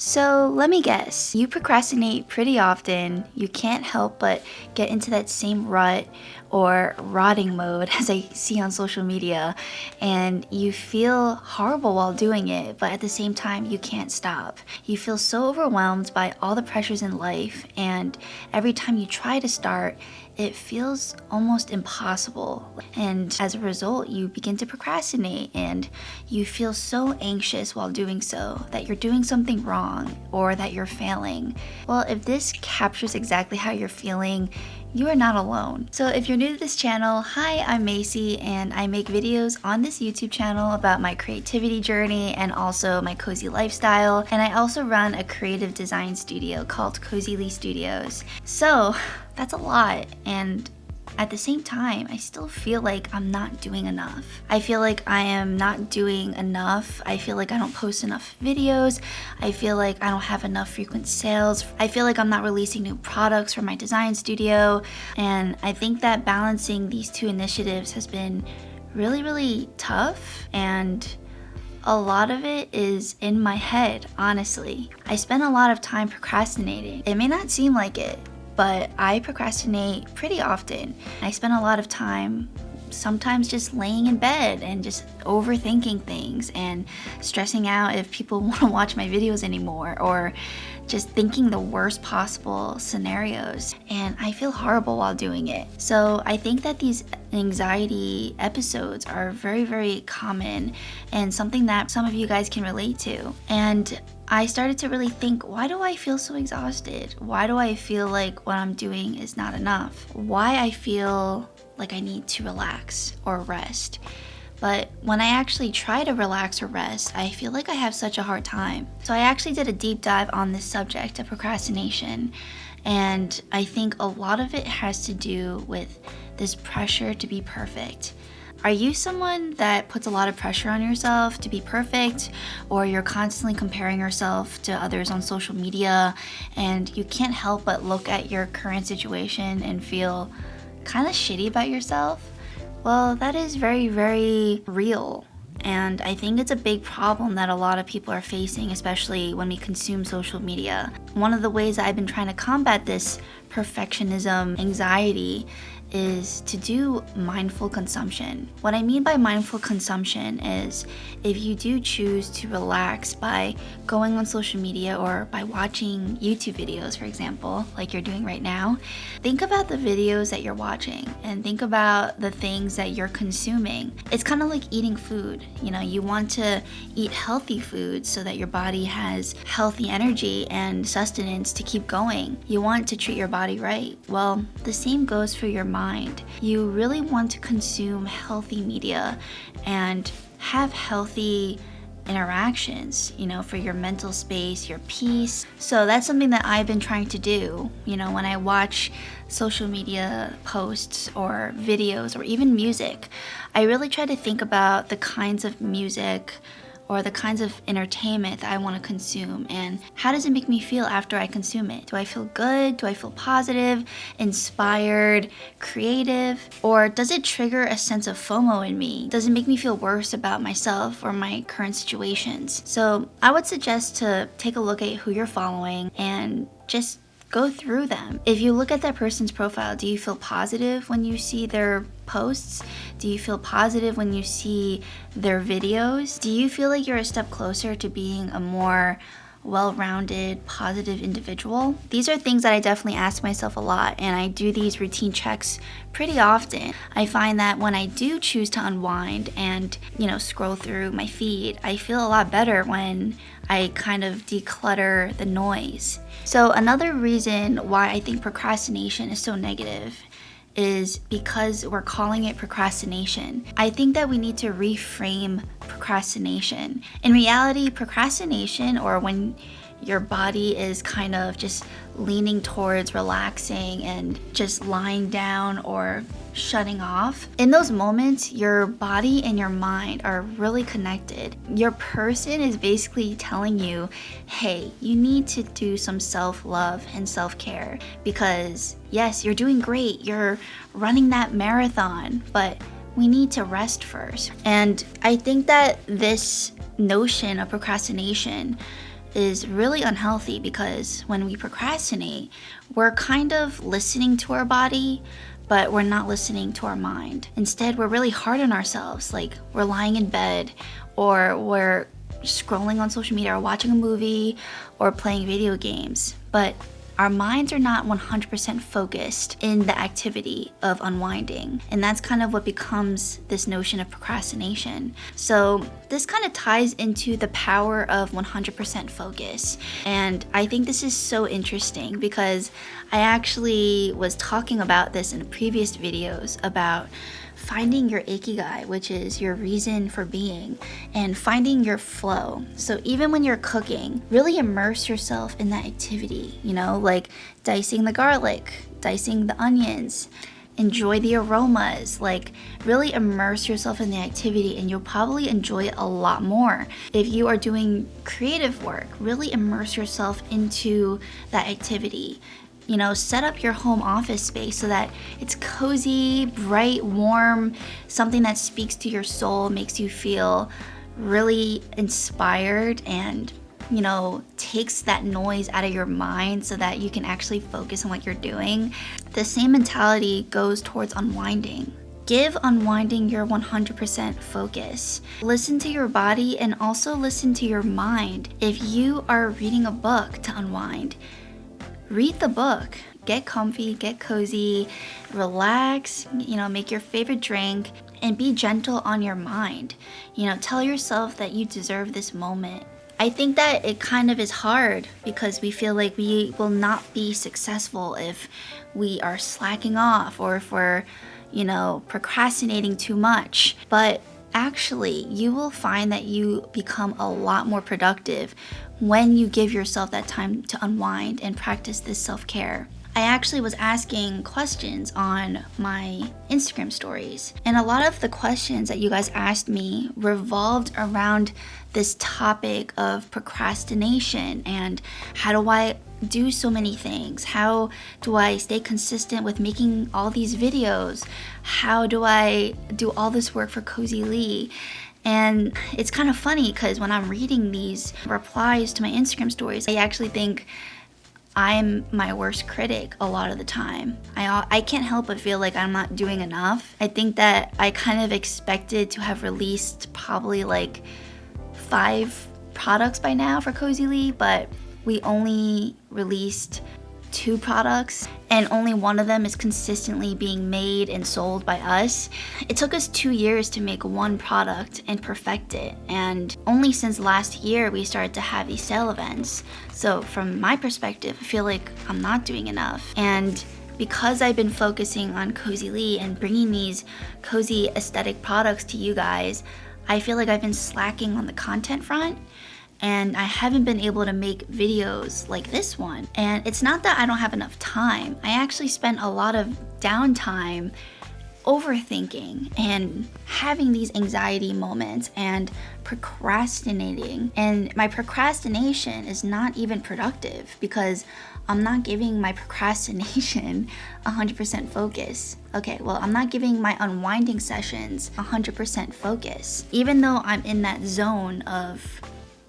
So let me guess, you procrastinate pretty often. You can't help but get into that same rut or rotting mode as I see on social media, and you feel horrible while doing it, but at the same time, you can't stop. You feel so overwhelmed by all the pressures in life, and every time you try to start, it feels almost impossible. And as a result, you begin to procrastinate and you feel so anxious while doing so that you're doing something wrong or that you're failing. Well, if this captures exactly how you're feeling, you are not alone. So if you're new to this channel, hi, I'm Macy, and I make videos on this YouTube channel about my creativity journey and also my cozy lifestyle. And I also run a creative design studio called Cozy Lee Studios. So that's a lot, and at the same time, I still feel like I'm not doing enough. I feel like I am not doing enough. I feel like I don't post enough videos. I feel like I don't have enough frequent sales. I feel like I'm not releasing new products for my design studio. And I think that balancing these two initiatives has been really, really tough. And a lot of it is in my head, honestly. I spend a lot of time procrastinating. It may not seem like it, but I procrastinate pretty often. I spend a lot of time sometimes just laying in bed and just overthinking things and stressing out if people want to watch my videos anymore, or just thinking the worst possible scenarios, and I feel horrible while doing it. So I think that these anxiety episodes are very, very common and something that some of you guys can relate to. And I started to really think, why do I feel so exhausted? Why do I feel like what I'm doing is not enough? Why I feel like I need to relax or rest. But when I actually try to relax or rest, I feel like I have such a hard time. So I actually did a deep dive on this subject of procrastination. And I think a lot of it has to do with this pressure to be perfect. Are you someone that puts a lot of pressure on yourself to be perfect, or you're constantly comparing yourself to others on social media and you can't help but look at your current situation and feel kind of shitty about yourself? Well, that is very, very real. And I think it's a big problem that a lot of people are facing, especially when we consume social media. One of the ways that I've been trying to combat this perfectionism anxiety is to do mindful consumption. What I mean by mindful consumption is if you do choose to relax by going on social media or by watching YouTube videos, for example, like you're doing right now, think about the videos that you're watching and think about the things that you're consuming. It's kind of like eating food. You know, you want to eat healthy food so that your body has healthy energy and sustenance to keep going. You want to treat your body right. Well, the same goes for your mind. You really want to consume healthy media and have healthy interactions, for your mental space, your peace. So that's something that I've been trying to do. When I watch social media posts or videos or even music, I really try to think about the kinds of music or the kinds of entertainment that I want to consume, and how does it make me feel after I consume it? Do I feel good? Do I feel positive, inspired, creative? Or does it trigger a sense of FOMO in me? Does it make me feel worse about myself or my current situations? So I would suggest to take a look at who you're following and just go through them. If you look at that person's profile, do you feel positive when you see their posts? Do you feel positive when you see their videos? Do you feel like you're a step closer to being a more well-rounded, positive individual? These are things that I definitely ask myself a lot, and I do these routine checks pretty often. I find that when I do choose to unwind and, scroll through my feed, I feel a lot better when I kind of declutter the noise. So another reason why I think procrastination is so negative is because we're calling it procrastination. I think that we need to reframe procrastination. In reality, procrastination, or when your body is kind of just leaning towards relaxing and just lying down or shutting off, in those moments, your body and your mind are really connected. Your person is basically telling you, hey, you need to do some self-love and self-care, because yes, you're doing great, you're running that marathon, but we need to rest first. And I think that this notion of procrastination is really unhealthy, because when we procrastinate, we're kind of listening to our body, but we're not listening to our mind. Instead, we're really hard on ourselves, like we're lying in bed, or we're scrolling on social media, or watching a movie, or playing video games. But our minds are not 100% focused in the activity of unwinding. And that's kind of what becomes this notion of procrastination. So this kind of ties into the power of 100% focus. And I think this is so interesting, because I actually was talking about this in previous videos about finding your ikigai, which is your reason for being, and finding your flow. So even when you're cooking, really immerse yourself in that activity, like dicing the garlic, dicing the onions. Enjoy the aromas, like really immerse yourself in the activity, and you'll probably enjoy it a lot more. If you are doing creative work, really immerse yourself into that activity. Set up your home office space so that it's cozy, bright, warm, something that speaks to your soul, makes you feel really inspired, and takes that noise out of your mind so that you can actually focus on what you're doing. The same mentality goes towards unwinding. Give unwinding your 100% focus. Listen to your body, and also listen to your mind. If you are reading a book to unwind, read the book. Get comfy, get cozy, relax, make your favorite drink, and be gentle on your mind. Tell yourself that you deserve this moment. I think that it kind of is hard, because we feel like we will not be successful if we are slacking off, or if we're, procrastinating too much. But actually, you will find that you become a lot more productive when you give yourself that time to unwind and practice this self-care. I actually was asking questions on my Instagram stories, and a lot of the questions that you guys asked me revolved around this topic of procrastination, and how do I do so many things? How do I stay consistent with making all these videos? How do I do all this work for Cozy Lee? And it's kind of funny, because when I'm reading these replies to my Instagram stories, I actually think I'm my worst critic a lot of the time. I can't help but feel like I'm not doing enough. I think that I kind of expected to have released probably like 5 products by now for Cozy Lee, but we only released 2 products, and only one of them is consistently being made and sold by us. It took us 2 years to make one product and perfect it, and only since last year we started to have these sale events. So from my perspective, I feel like I'm not doing enough. And because I've been focusing on Cozy Lee and bringing these cozy aesthetic products to you guys, I feel like I've been slacking on the content front, and I haven't been able to make videos like this one. And it's not that I don't have enough time. I actually spent a lot of downtime overthinking and having these anxiety moments and procrastinating. And my procrastination is not even productive, because I'm not giving my procrastination 100% focus. Okay, well, I'm not giving my unwinding sessions 100% focus. Even though I'm in that zone of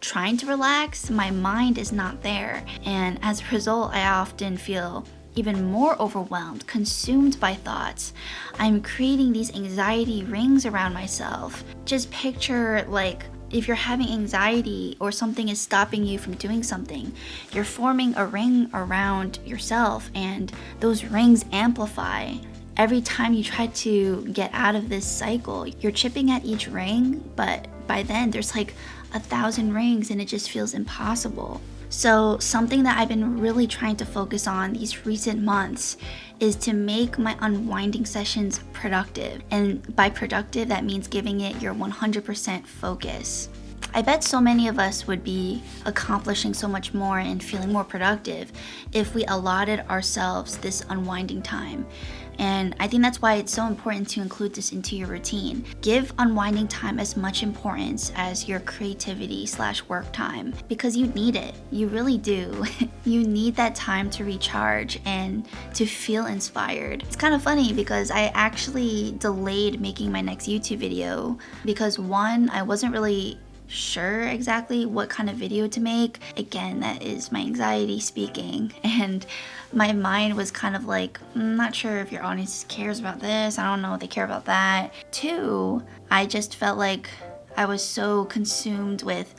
trying to relax, my mind is not there. And as a result, I often feel even more overwhelmed, consumed by thoughts. I'm creating these anxiety rings around myself. Just picture, like, if you're having anxiety or something is stopping you from doing something, you're forming a ring around yourself, and those rings amplify. Every time you try to get out of this cycle, you're chipping at each ring, but by then there's like 1,000 rings, and it just feels impossible. So something that I've been really trying to focus on these recent months is to make my unwinding sessions productive. And by productive, that means giving it your 100% focus. I bet so many of us would be accomplishing so much more and feeling more productive if we allotted ourselves this unwinding time. And I think that's why it's so important to include this into your routine. Give unwinding time as much importance as your creativity/work time, because you need it. You really do. You need that time to recharge and to feel inspired. It's kind of funny because I actually delayed making my next YouTube video because, one, I wasn't really sure exactly what kind of video to make. Again, that is my anxiety speaking, and my mind was kind of like, I'm not sure if your audience cares about this. I don't know if they care about that. Two, I just felt like I was so consumed with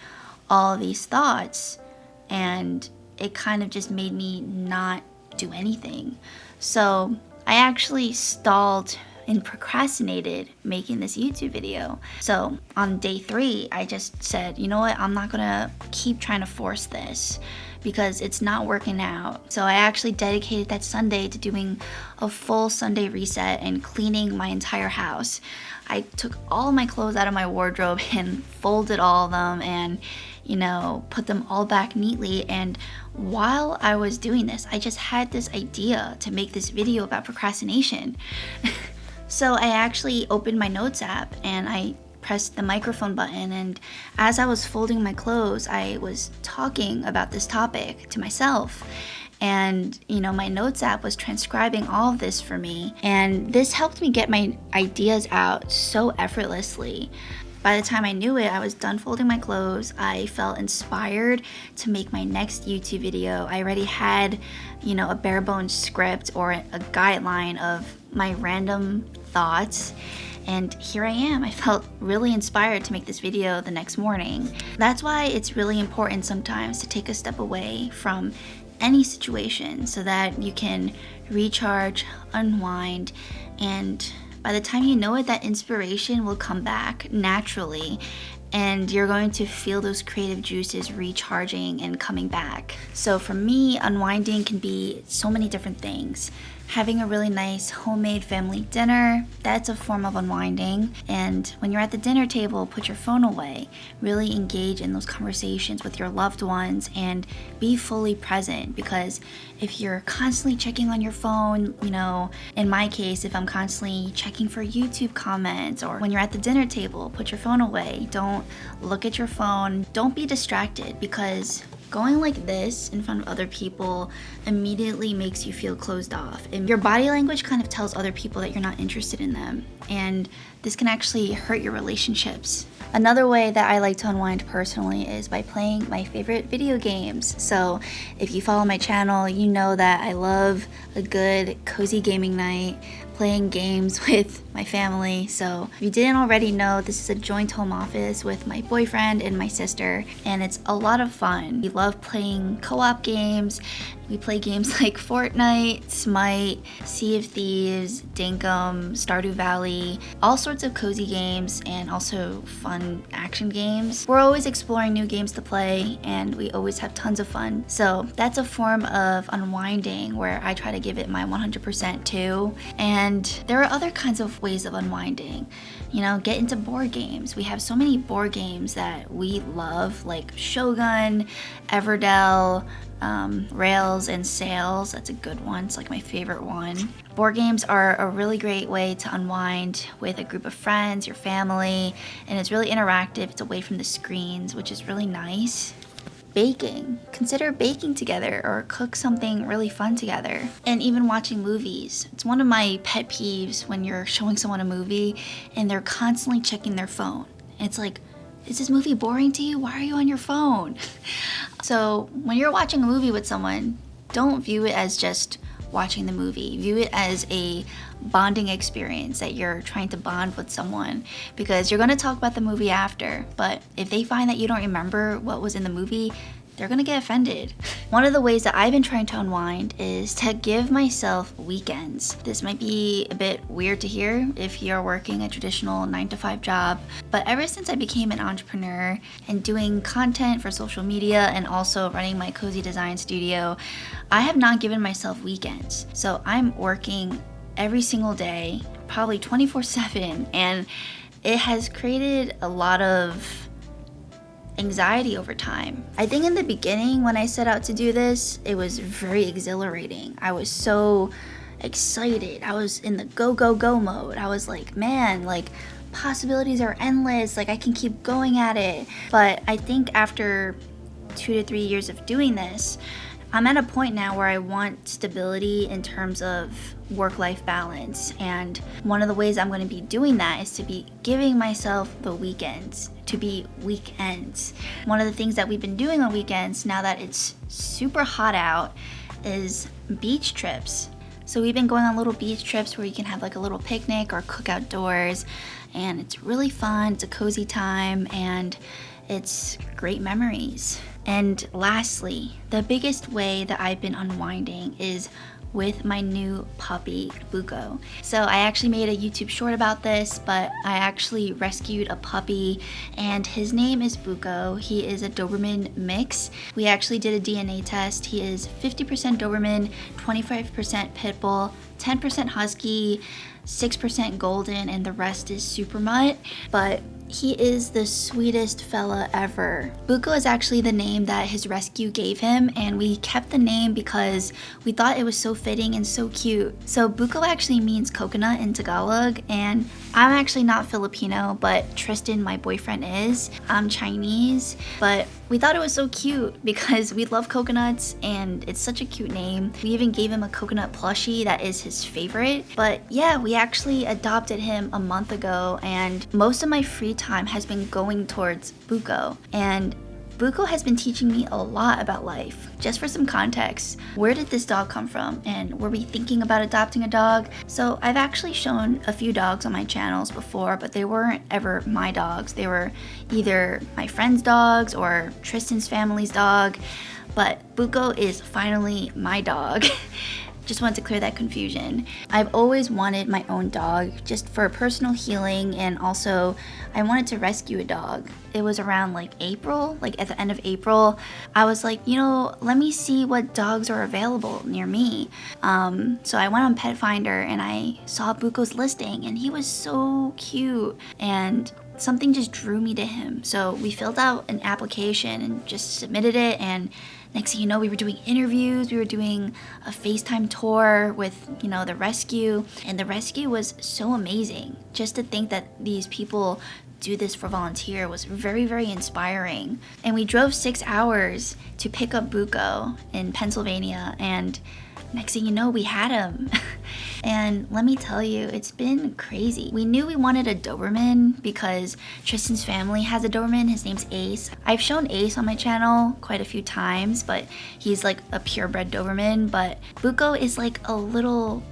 all these thoughts, and it kind of just made me not do anything. So I actually stalled and procrastinated making this YouTube video. So on day 3, I just said, you know what, I'm not gonna keep trying to force this because it's not working out. So I actually dedicated that Sunday to doing a full Sunday reset and cleaning my entire house. I took all my clothes out of my wardrobe and folded all of them and, put them all back neatly. And while I was doing this, I just had this idea to make this video about procrastination. So I actually opened my notes app and I pressed the microphone button, and as I was folding my clothes, I was talking about this topic to myself. And my notes app was transcribing all of this for me, and this helped me get my ideas out so effortlessly. By the time I knew it, I was done folding my clothes. I felt inspired to make my next YouTube video. I already had, a bare bones script or a guideline of my random thoughts. And here I am. I felt really inspired to make this video the next morning. That's why it's really important sometimes to take a step away from any situation so that you can recharge, unwind, and by the time you know it, that inspiration will come back naturally, and you're going to feel those creative juices recharging and coming back. So for me, unwinding can be so many different things. Having a really nice homemade family dinner, that's a form of unwinding. And when you're at the dinner table, put your phone away. Really engage in those conversations with your loved ones and be fully present, because if you're constantly checking on your phone, in my case, if I'm constantly checking for YouTube comments, or when you're at the dinner table, put your phone away. Don't look at your phone. Don't be distracted, because going like this in front of other people immediately makes you feel closed off. And your body language kind of tells other people that you're not interested in them. And this can actually hurt your relationships. Another way that I like to unwind personally is by playing my favorite video games. So if you follow my channel, you know that I love a good cozy gaming night, playing games with my family. So if you didn't already know, this is a joint home office with my boyfriend and my sister, and it's a lot of fun. We love playing co-op games. We play games like Fortnite, Smite, Sea of Thieves, Dinkum, Stardew Valley, all sorts of cozy games and also fun action games. We're always exploring new games to play, and we always have tons of fun. So that's a form of unwinding where I try to give it my 100% too. And there are other kinds of ways of unwinding. Get into board games. We have so many board games that we love, like Shogun, Everdell, Rails and Sails. That's a good one. It's like my favorite one. Board games are a really great way to unwind with a group of friends, your family, and it's really interactive. It's away from the screens, which is really nice. Baking. Consider baking together or cook something really fun together. And even watching movies. It's one of my pet peeves when you're showing someone a movie and they're constantly checking their phone. And it's like, is this movie boring to you? Why are you on your phone? So when you're watching a movie with someone, don't view it as just watching the movie. View it as a bonding experience that you're trying to bond with someone, because you're going to talk about the movie after, but if they find that you don't remember what was in the movie, they're gonna get offended. One of the ways that I've been trying to unwind is to give myself weekends. This might be a bit weird to hear if you're working a traditional 9-to-5 job, but ever since I became an entrepreneur and doing content for social media and also running my cozy design studio, I have not given myself weekends. So I'm working every single day, probably 24/7, and it has created a lot of anxiety over time. I think in the beginning when I set out to do this, it was very exhilarating. I was so excited. I was in the go, go, go mode. I was like, man, like possibilities are endless. Like I can keep going at it. But I think after 2 to 3 years of doing this, I'm at a point now where I want stability in terms of work-life balance, and one of the ways I'm going to be doing that is to be giving myself the weekends to be weekends. One of the things that we've been doing on weekends now that it's super hot out is beach trips. So we've been going on little beach trips where you can have like a little picnic or cook outdoors, and it's really fun. It's a cozy time and it's great memories. And lastly, the biggest way that I've been unwinding is with my new puppy, Buko. So I actually made a YouTube short about this, but I actually rescued a puppy and his name is Buko. He is a Doberman mix. We actually did a DNA test. He is 50% Doberman, 25% Pit Bull, 10% Husky, 6% Golden, and the rest is Super Mutt. But he is the sweetest fella ever. Buko is actually the name that his rescue gave him, and we kept the name because we thought it was so fitting and so cute. So Buko actually means coconut in Tagalog, and I'm actually not Filipino, but Tristan, my boyfriend, is. I'm Chinese, but we thought it was so cute because we love coconuts and it's such a cute name. We even gave him a coconut plushie that is his favorite. But yeah, we actually adopted him a month ago, and most of my free time has been going towards Buko. And Buko has been teaching me a lot about life. Just for some context, where did this dog come from? And were we thinking about adopting a dog? So I've actually shown a few dogs on my channels before, but they weren't ever my dogs. They were either my friend's dogs or Tristan's family's dog. But Buko is finally my dog. Just wanted to clear that confusion. I've always wanted my own dog just for personal healing, and also I wanted to rescue a dog. It was around like April, like at the end of April. I was like, let me see what dogs are available near me. So I went on Pet Finder and I saw Buko's listing, and he was so cute, and something just drew me to him. So we filled out an application and just submitted it, and next thing you know, we were doing interviews, we were doing a FaceTime tour with, the rescue, and the rescue was so amazing. Just to think that these people do this for volunteer was very, very inspiring. And we drove 6 hours to pick up Buko in Pennsylvania, and next thing you know, we had him. And let me tell you, it's been crazy. We knew we wanted a Doberman because Tristan's family has a Doberman. His name's Ace. I've shown Ace on my channel quite a few times, but he's like a purebred Doberman. But Buko is like a little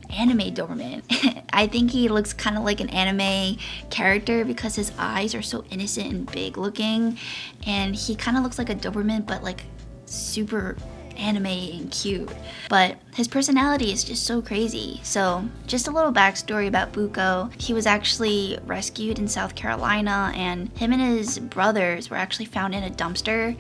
anime Doberman. I think he looks kind of like an anime character because his eyes are so innocent and big looking. And he kind of looks like a Doberman, but like super anime and cute, but his personality is just so crazy. So just a little backstory about Buko. He was actually rescued in South Carolina, and him and his brothers were actually found in a dumpster.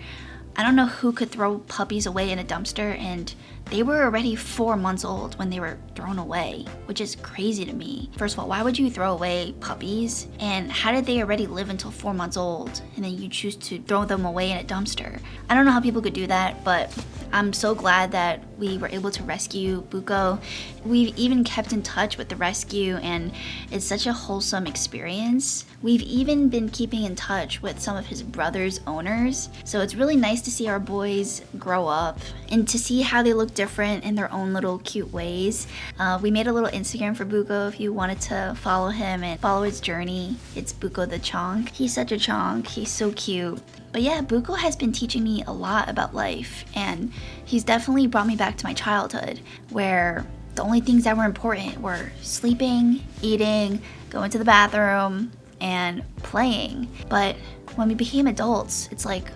I don't know who could throw puppies away in a dumpster, and they were already 4 months old when they were thrown away, which is crazy to me. First of all, why would you throw away puppies? And how did they already live until 4 months old and then you choose to throw them away in a dumpster? I don't know how people could do that, but I'm so glad that we were able to rescue Buko. We've even kept in touch with the rescue, and it's such a wholesome experience. We've even been keeping in touch with some of his brother's owners. So it's really nice to see our boys grow up and to see how they look different in their own little cute ways. We made a little Instagram for Buko if you wanted to follow him and follow his journey. It's Buko the Chonk. He's such a chonk. He's so cute. But yeah, Buko has been teaching me a lot about life, and he's definitely brought me back to my childhood where the only things that were important were sleeping, eating, going to the bathroom, and playing. But when we became adults, it's like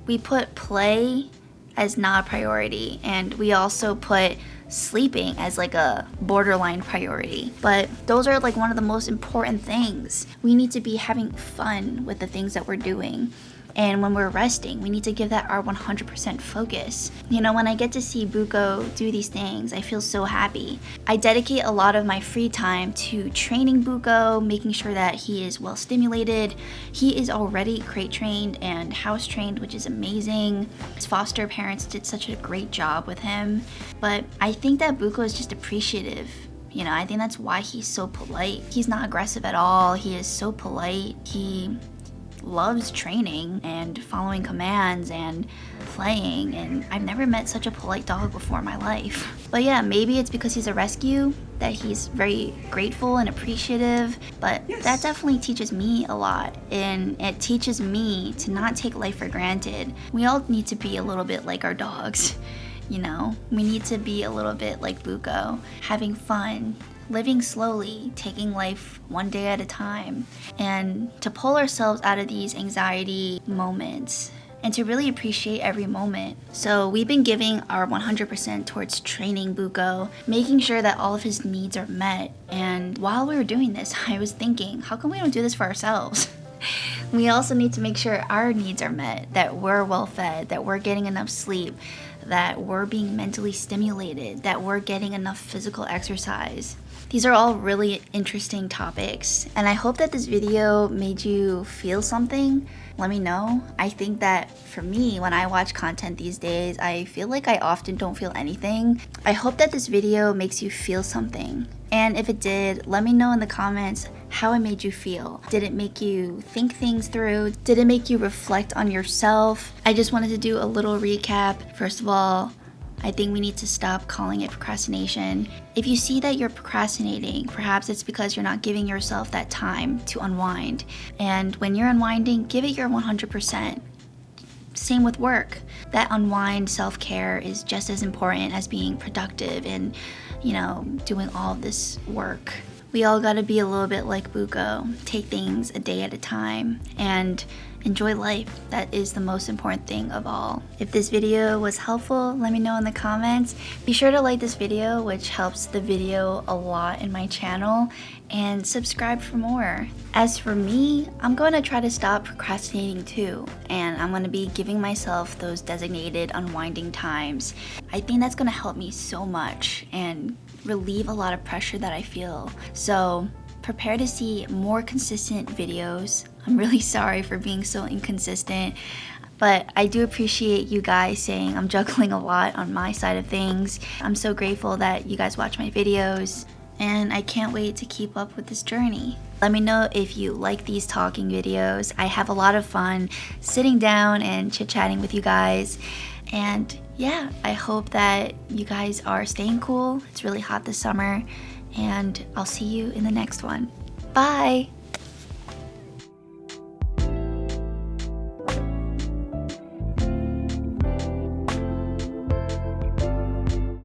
we put play as not a priority, and we also put sleeping as like a borderline priority. But those are like one of the most important things. We need to be having fun with the things that we're doing. And when we're resting, we need to give that our 100% focus. When I get to see Buko do these things, I feel so happy. I dedicate a lot of my free time to training Buko, making sure that he is well stimulated. He is already crate trained and house trained, which is amazing. His foster parents did such a great job with him. But I think that Buko is just appreciative. I think that's why he's so polite. He's not aggressive at all. He is so polite. He loves training and following commands and playing, and I've never met such a polite dog before in my life. But yeah, maybe it's because he's a rescue that he's very grateful and appreciative, but that definitely teaches me a lot, and it teaches me to not take life for granted. We all need to be a little bit like our dogs, you know? We need to be a little bit like Buko, having fun, living slowly, taking life one day at a time, and to pull ourselves out of these anxiety moments and to really appreciate every moment. So we've been giving our 100% towards training Buko, making sure that all of his needs are met. And while we were doing this, I was thinking, how come we don't do this for ourselves? We also need to make sure our needs are met, that we're well fed, that we're getting enough sleep, that we're being mentally stimulated, that we're getting enough physical exercise. These are all really interesting topics, and I hope that this video made you feel something. Let me know. I think that for me, when I watch content these days, I feel like I often don't feel anything. I hope that this video makes you feel something. And if it did, let me know in the comments how it made you feel. Did it make you think things through? Did it make you reflect on yourself? I just wanted to do a little recap. First of all, I think we need to stop calling it procrastination. If you see that you're procrastinating, perhaps it's because you're not giving yourself that time to unwind. And when you're unwinding, give it your 100%. Same with work. That unwind self-care is just as important as being productive and, doing all of this work. We all gotta be a little bit like Buko, take things a day at a time and enjoy life. That is the most important thing of all. If this video was helpful, let me know in the comments. Be sure to like this video, which helps the video a lot in my channel, and subscribe for more. As for me, I'm going to try to stop procrastinating too, and I'm going to be giving myself those designated unwinding times. I think that's going to help me so much and relieve a lot of pressure that I feel. So prepare to see more consistent videos. I'm really sorry for being so inconsistent, but I do appreciate you guys saying I'm juggling a lot on my side of things. I'm so grateful that you guys watch my videos, and I can't wait to keep up with this journey. Let me know if you like these talking videos. I have a lot of fun sitting down and chit-chatting with you guys. And yeah, I hope that you guys are staying cool. It's really hot this summer, and I'll see you in the next one. Bye!